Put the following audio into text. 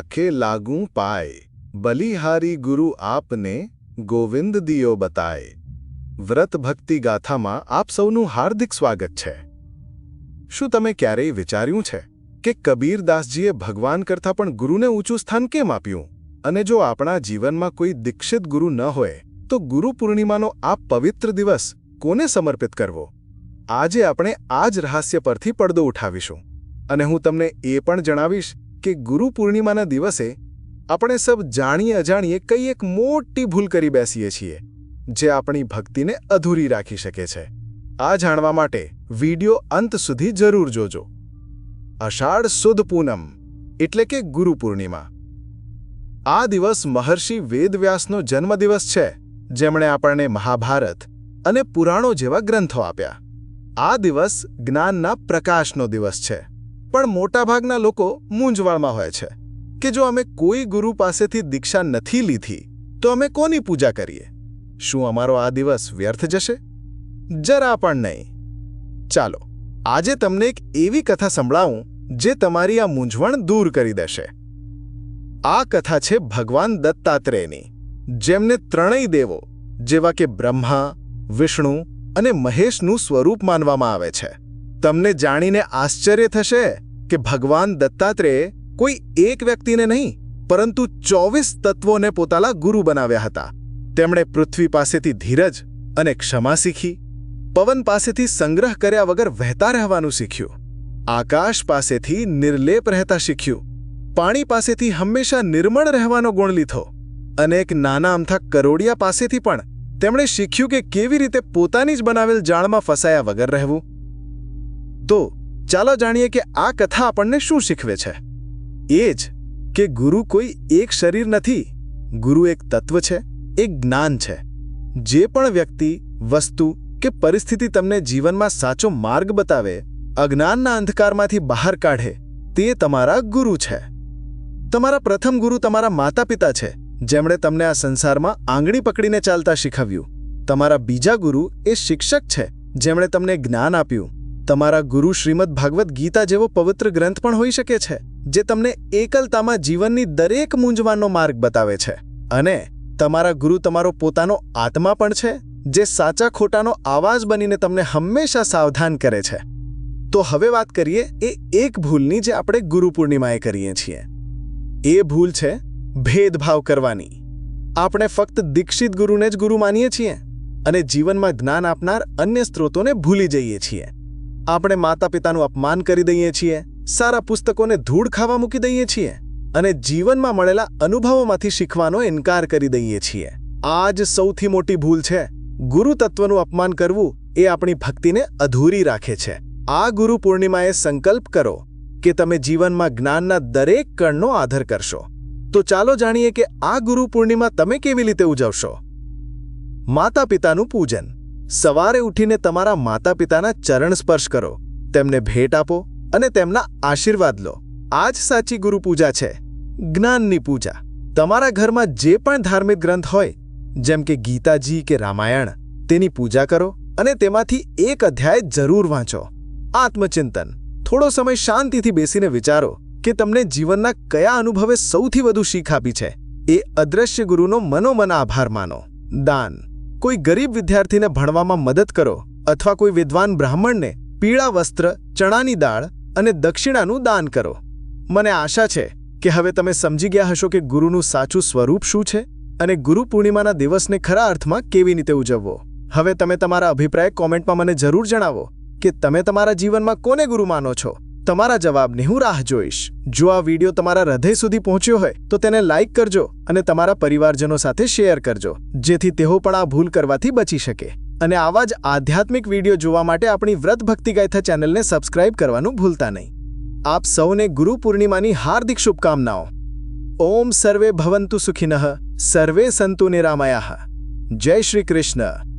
आखे लागूं पाए बलिहारी गुरु आपने गोविंद दियो बताए। વ્રત ભક્તિ ગાથામાં આપ સૌનું હાર્દિક સ્વાગત છે। શું તમે ક્યારેય વિચાર્યું છે કે કબીરદાસજીએ ભગવાન કરતાં પણ ગુરુને ઊંચું સ્થાન કેમ આપ્યું? અને જો આપણા જીવનમાં કોઈ દીક્ષિત ગુરુ ન હોય તો ગુરુ પૂર્ણિમાનો આ પવિત્ર દિવસ કોને સમર્પિત કરવો? આજે આપણે આ જ રહસ્ય પરથી પડદો ઉઠાવીશું અને હું તમને એ પણ જણાવીશ કે ગુરુ પૂર્ણિમાના દિવસે આપણે સબ જાણીએ અજાણીએ કઈ એક મોટી ભૂલ કરી બેસીએ છીએ જે આપણી ભક્તિને અધૂરી રાખી શકે છે। આ જાણવા માટે વિડિયો અંત સુધી જરૂર જોજો। અષાઢ સુદ પૂનમ એટલે કે ગુરુ પૂર્ણિમા। આ દિવસ મહર્ષિ વેદવ્યાસનો જન્મદિવસ છે, જેમણે આપણને મહાભારત અને પુરાણો જેવા ગ્રંથો આપ્યા। આ દિવસ જ્ઞાનના પ્રકાશનો દિવસ છે, પણ મોટાભાગના લોકો મૂંઝવણમાં હોય છે કે જો અમે કોઈ ગુરુ પાસેથી દીક્ષા નથી લીધી તો અમે કોની પૂજા કરીએ? શું અમારો આ દિવસ વ્યર્થ જશે? જરા પણ નહીં। ચાલો આજે તમને એક એવી કથા સંભળાવું જે તમારી આ મૂંઝવણ દૂર કરી દેશે। આ કથા છે ભગવાન દત્તાત્રેયની, જેમને ત્રણેય દેવો જેવા કે બ્રહ્મા, વિષ્ણુ અને મહેશનું સ્વરૂપ માનવામાં આવે છે। તમને જાણીને આશ્ચર્ય થશે કે ભગવાન દત્તાત્રેયે કોઈ એક વ્યક્તિને નહીં પરંતુ 24 તત્વોને પોતાના ગુરુ બનાવ્યા હતા। તેમણે પૃથ્વી પાસેથી ધીરજ અને ક્ષમા શીખી, પવન પાસેથી સંગ્રહ કર્યા વગર વહેતા રહેવાનું શીખ્યું, આકાશ પાસેથી નિર્લેપ રહેતા શીખ્યું, પાણી પાસેથી હંમેશા નિર્મળ રહેવાનો ગુણ લીધો અને એક નાના અમથા કરોડિયા પાસેથી પણ તેમણે શીખ્યું કે કેવી રીતે પોતાની જ બનાવેલ જાળમાં ફસાયા વગર રહેવું। તો ચાલો જાણીએ કે આ કથા આપણને શું શીખવે છે। એ જ કે ગુરુ કોઈ એક શરીર નથી, ગુરુ એક તત્વ છે, એક જ્ઞાન છે। જે પણ વ્યક્તિ, વસ્તુ કે પરિસ્થિતિ તમને જીવનમાં સાચો માર્ગ બતાવે, અજ્ઞાનના અંધકારમાંથી બહાર કાઢે, તે તમારા ગુરુ છે। તમારા પ્રથમ ગુરુ તમારા માતા પિતા છે, જેમણે તમને આ સંસારમાં આંગળી પકડીને ચાલતા શીખવ્યું। તમારા બીજા ગુરુ એ શિક્ષક છે, જેમણે તમને જ્ઞાન આપ્યું। તમારા ગુરુ શ્રીમદ ભાગવત ગીતા જેવો પવિત્ર ગ્રંથ પણ હોઈ શકે છે, જે તમને એકલતામાં જીવનની દરેક મૂંઝવણનો માર્ગ બતાવે છે। અને તમારા ગુરુ તમારો પોતાનો આત્મા પણ છે, જે સાચા ખોટાનો આવાજ બનીને તમને હંમેશા સાવધાન કરે છે। તો હવે વાત કરીએ એ એક ભૂલની જે આપણે ગુરુ પૂર્ણિમાએ કરીએ છીએ। એ ભૂલ છે ભેદભાવ કરવાની। આપણે ફક્ત દીક્ષિત ગુરુને જ ગુરુ માનીએ છીએ અને જીવનમાં જ્ઞાન આપનાર અન્ય સ્ત્રોતોને ભૂલી જઈએ છીએ। આપણે માતા પિતાનું અપમાન કરી દઈએ છીએ, સારા પુસ્તકોને ધૂળ ખાવા મૂકી દઈએ છીએ અને જીવનમાં મળેલા અનુભવોમાંથી શીખવાનો ઇનકાર કરી દઈએ છીએ। આ જ સૌથી મોટી ભૂલ છે। ગુરુ તત્વનું અપમાન કરવું એ આપણી ભક્તિને અધૂરી રાખે છે। આ ગુરુ પૂર્ણિમાએ સંકલ્પ કરો કે તમે જીવનમાં જ્ઞાનના દરેક કણનો આદર કરશો। તો ચાલો જાણીએ કે આ ગુરુ પૂર્ણિમા તમે કેવી રીતે ઉજવશો। માતા પિતાનું પૂજન। સવારે ઉઠીને તમારા માતા પિતાના ચરણ સ્પર્શ કરો, તેમને ભેટ આપો અને તેમના આશીર્વાદ લો। આ જ સાચી ગુરુ પૂજા છે, જ્ઞાનની પૂજા। તમારા ઘરમાં જે પણ ધાર્મિક ગ્રંથ હોય, જેમ કે ગીતાજી કે રામાયણ, તેની પૂજા કરો અને તેમાંથી એક અધ્યાય જરૂર વાંચો। આત્મચિંતન। થોડો સમય શાંતિથી બેસીને વિચારો કે તમને જીવનના કયા અનુભવે સૌથી વધુ શીખ આપી છે। એ અદ્રશ્ય ગુરુનો મનોમન આભાર માનો। દાન। કોઈ ગરીબ વિદ્યાર્થીને ભણવામાં મદદ કરો અથવા કોઈ વિદ્વાન બ્રાહ્મણને પીળા વસ્ત્ર, ચણાની દાળ અને દક્ષિણાનું દાન કરો। મને આશા છે કે હવે તમે સમજી ગયા હશો કે ગુરુનું સાચું સ્વરૂપ શું છે અને ગુરુ પૂર્ણિમાના દિવસને ખરા અર્થમાં કેવી રીતે ઉજવવો। હવે તમે તમારા અભિપ્રાય કોમેન્ટમાં મને જરૂર જણાવો કે તમે તમારા જીવનમાં કોને ગુરુ માનો છો। તમારા જવાબની હું રાહ જોઈશ। જો આ વિડીયો તમારા હૃદય સુધી પહોંચ્યો હોય તો તેને લાઇક કરજો અને તમારા પરિવારજનો સાથે શેર કરજો, જેથી તેઓ પણ આ ભૂલ કરવાથી બચી શકે। અને આવા જ આધ્યાત્મિક વિડીયો જોવા માટે આપણી વ્રત ભક્તિ ગાથા ચેનલને સબસ્ક્રાઇબ કરવાનું ભૂલતા નહીં। આપ સૌને ગુરુ પૂર્ણિમાની હાર્દિક શુભકામનાઓ। ઓમ સર્વે ભવંતુ સુખિનઃ, સર્વે સંતુ નિરામયાઃ। જય શ્રી કૃષ્ણ।